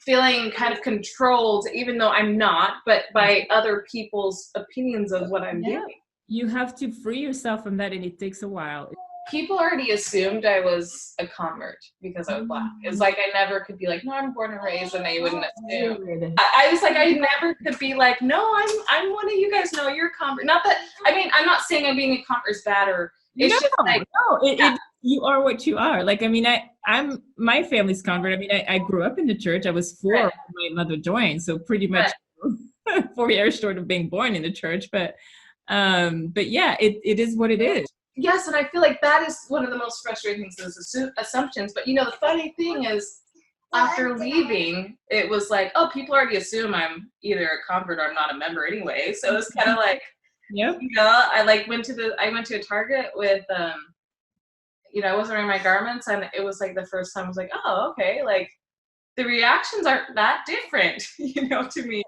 Speaker 2: feeling kind of controlled, even though I'm not, but by other people's opinions of what I'm doing.
Speaker 1: You have to free yourself from that, and it takes a while.
Speaker 2: People already assumed I was a convert because I was Black. It's like I never could be like, no, I'm born and raised, and they wouldn't assume. I was like, I never could be like, no, I'm one of you guys. No, you're a convert. Not that, I mean, I'm not saying I'm being a convert is bad, or it's just like,
Speaker 1: you are what you are. Like, I mean, I'm my family's convert. I mean, I grew up in the church. I was 4 when my mother joined, so pretty much 4 years short of being born in the church. But yeah, it is what it is.
Speaker 2: Yes, and I feel like that is one of the most frustrating things, is assumptions. But the funny thing is, after leaving, it was like, oh, people already assume I'm either a convert or I'm not a member anyway. So it's kind of like, I went to a Target with, I wasn't wearing my garments, and it was like the first time I was like, oh, okay, like the reactions aren't that different, to me.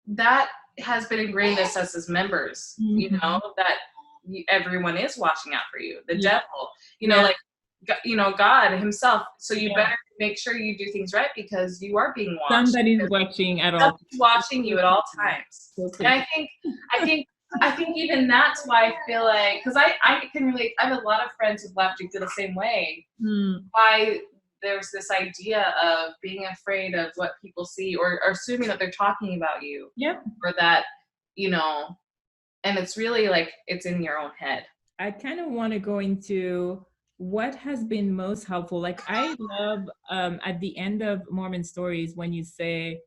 Speaker 2: That has been ingrained in us as members, that everyone is watching out for you. The devil, God himself. So you better make sure you do things right, because you are being watched.
Speaker 1: Somebody's watching at all.
Speaker 2: Somebody's watching you at all times. And I think even that's why I feel like, because I can relate. I have a lot of friends who've left who feel the same way. Why there's this idea of being afraid of what people see, or assuming that they're talking about you. Or that, and it's really like, it's in your own head.
Speaker 1: I kind of want to go into what has been most helpful. Like, I love at the end of Mormon Stories when you say,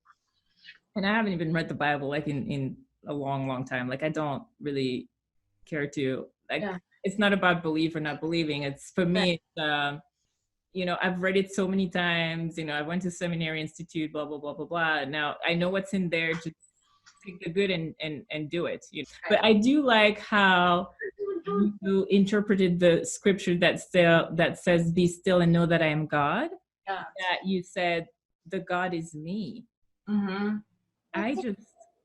Speaker 1: and I haven't even read the Bible like in a long time. Like, I don't really care to, like, it's not about belief or not believing. It's, for me, it's, I've read it so many times, I went to seminary institute, blah, blah, blah, blah, blah. Now I know what's in there, just take the good and do it. But I do like how you interpreted the scripture that says, be still and know that I am God. That you said, the God is me.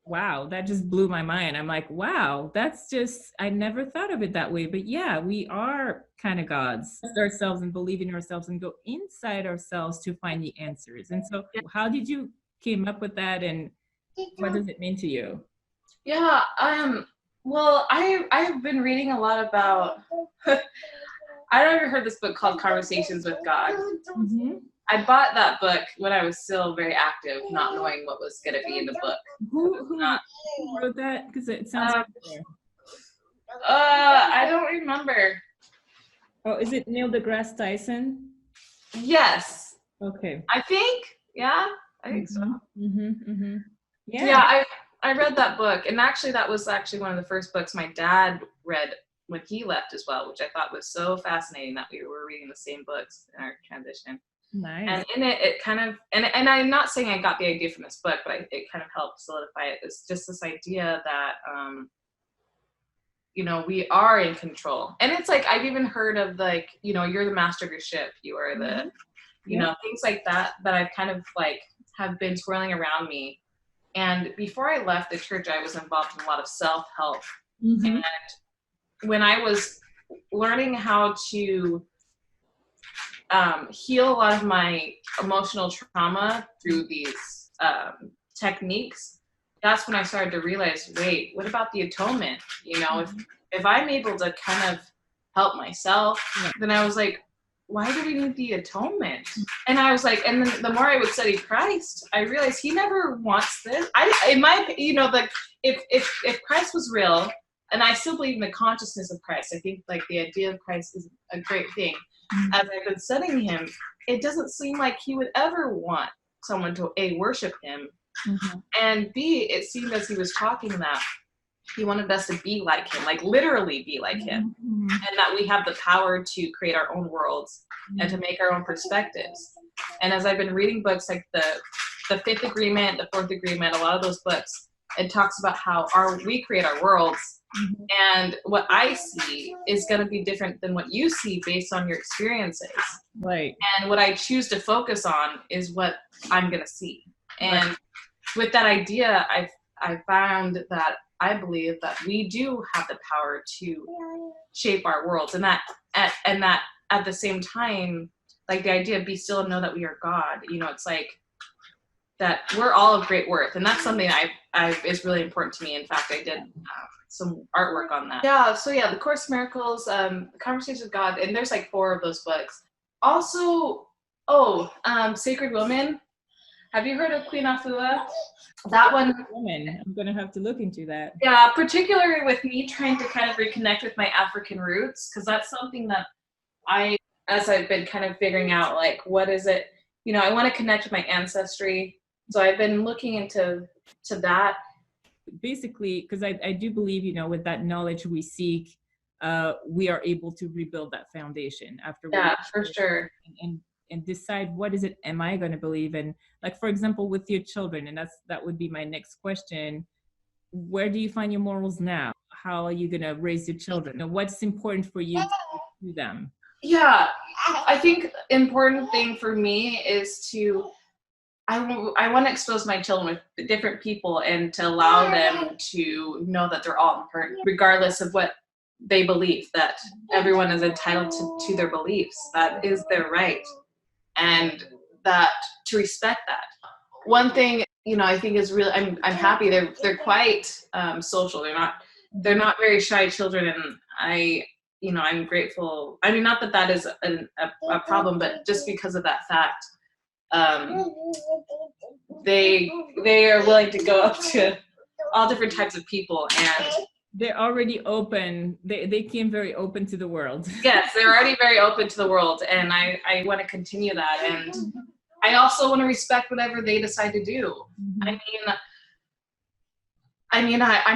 Speaker 1: Wow, that just blew my mind. I'm like, wow, that's just, I never thought of it that way. But yeah, we are kind of gods, ourselves, and believe in ourselves and go inside ourselves to find the answers. And so how did you came up with that, and what does it mean to you?
Speaker 2: Yeah, well, I've been reading a lot about, I don't know if you heard this book called Conversations with God. I bought that book when I was still very active, not knowing what was going to be in the book.
Speaker 1: Who wrote that? Because it sounds familiar.
Speaker 2: I don't remember.
Speaker 1: Oh, is it Neil deGrasse Tyson?
Speaker 2: Yes.
Speaker 1: Okay.
Speaker 2: I think so.
Speaker 1: Yeah,
Speaker 2: I read that book, and actually that was one of the first books my dad read when he left as well, which I thought was so fascinating that we were reading the same books in our transition.
Speaker 1: Nice.
Speaker 2: And in it kind of, and I'm not saying I got the idea from this book, but it kind of helped solidify it. It's just this idea that we are in control. And it's like, I've even heard of like, you're the master of your ship. You are the, things like that I've kind of like have been swirling around me. And before I left the church, I was involved in a lot of self-help. And when I was learning how to heal a lot of my emotional trauma through these techniques, that's when I started to realize, wait, what about the atonement? If I'm able to kind of help myself, then I was like, why do we need the atonement? And I was like, and then the more I would study Christ, I realized he never wants this. If Christ was real, and I still believe in the consciousness of Christ, I think like the idea of Christ is a great thing. As I've been studying him, it doesn't seem like he would ever want someone to A, worship him, and B, it seemed as he was talking that he wanted us to be like him, like literally be like him, and that we have the power to create our own worlds and to make our own perspectives. And as I've been reading books like the Fifth Agreement, the Fourth Agreement, a lot of those books, it talks about how we create our worlds, and what I see is going to be different than what you see based on your experiences.
Speaker 1: Right.
Speaker 2: And what I choose to focus on is what I'm going to see. And with that idea, I found that I believe that we do have the power to shape our worlds, and that at the same time, like the idea of be still and know that we are God. It's like that we're all of great worth, and that's something I is really important to me. In fact, I did some artwork on that. So the Course in Miracles, the Conversation with God, and there's like 4 of those books. Also, Sacred Woman. Have you heard of Queen Afua? That one.
Speaker 1: Woman, I'm gonna have to look into that.
Speaker 2: Yeah, particularly with me trying to kind of reconnect with my African roots, because that's something that as I've been kind of figuring out, like, what is it? I want to connect with my ancestry, so I've been looking into that.
Speaker 1: Basically, because I do believe, with that knowledge we seek, we are able to rebuild that foundation after.
Speaker 2: Yeah, for sure.
Speaker 1: And decide what is it am I going to believe in, like for example with your children, and that would be my next question. Where do you find your morals now? How are you going to raise your children? What's important for you to them?
Speaker 2: I think important thing for me is I want to expose my children with different people and to allow them to know that they're all important regardless of what they believe, that everyone is entitled to their beliefs. That is their right. And that to respect that. One thing, I think is really, I'm happy they're quite social. They're not very shy children, and I'm grateful. I mean, not that is a problem, but just because of that fact, they are willing to go up to all different types of people, and
Speaker 1: they're already open. They came very open to the world.
Speaker 2: Yes, they're already very open to the world, and I want to continue that. And I also want to respect whatever they decide to do. I'm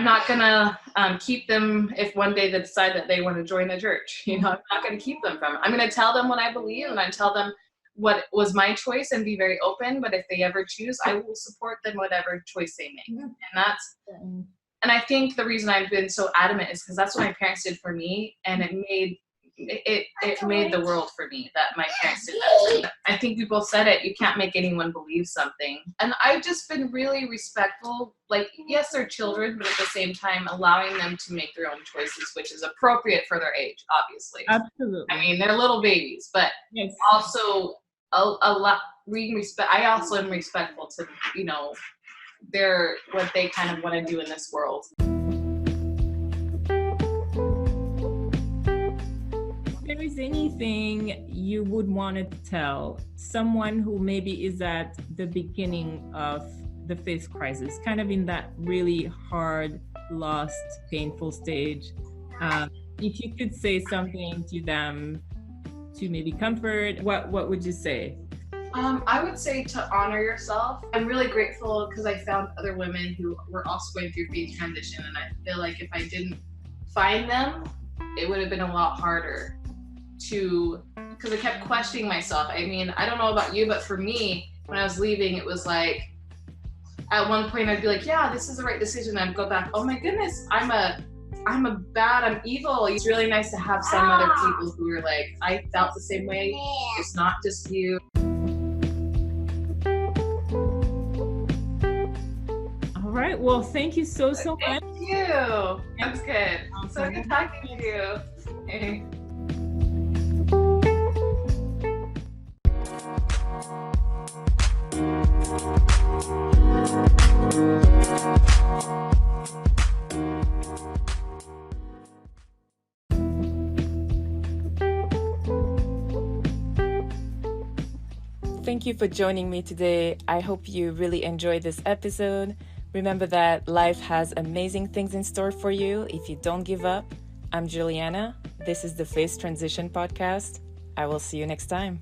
Speaker 2: not gonna keep them if one day they decide that they want to join the church. I'm not gonna keep them from it. I'm gonna tell them what I believe, and I tell them what was my choice, and be very open. But if they ever choose, I will support them whatever choice they make. And I think the reason I've been so adamant is because that's what my parents did for me, and it made the world for me that my parents did that for me. I think we both said it, you can't make anyone believe something. And I've just been really respectful. Like, yes, they're children, but at the same time allowing them to make their own choices, which is appropriate for their age, obviously.
Speaker 1: Absolutely.
Speaker 2: I mean, they're little babies, but
Speaker 1: yes.
Speaker 2: Also a lot I also am respectful to, what they kind of want to do in this world.
Speaker 1: If there is anything you would want to tell someone who maybe is at the beginning of the faith crisis, kind of in that really hard, lost, painful stage, if you could say something to them to maybe comfort, what would you say?
Speaker 2: I would say to honor yourself. I'm really grateful because I found other women who were also going through faith transition, and I feel like if I didn't find them, it would have been a lot harder because I kept questioning myself. I mean, I don't know about you, but for me, when I was leaving, it was like, at one point I'd be like, yeah, this is the right decision. I'd go back, oh my goodness, I'm a I'm evil. It's really nice to have some other people who are like, I felt the same way. It's not just you.
Speaker 1: All right. Well, thank you so much.
Speaker 2: Thank you. That's good. So good talking to you. Hey.
Speaker 1: Thank you for joining me today. I hope you really enjoyed this episode. Remember that life has amazing things in store for you if you don't give up. I'm Juliana. This is the Faith Transition podcast. I will see you next time.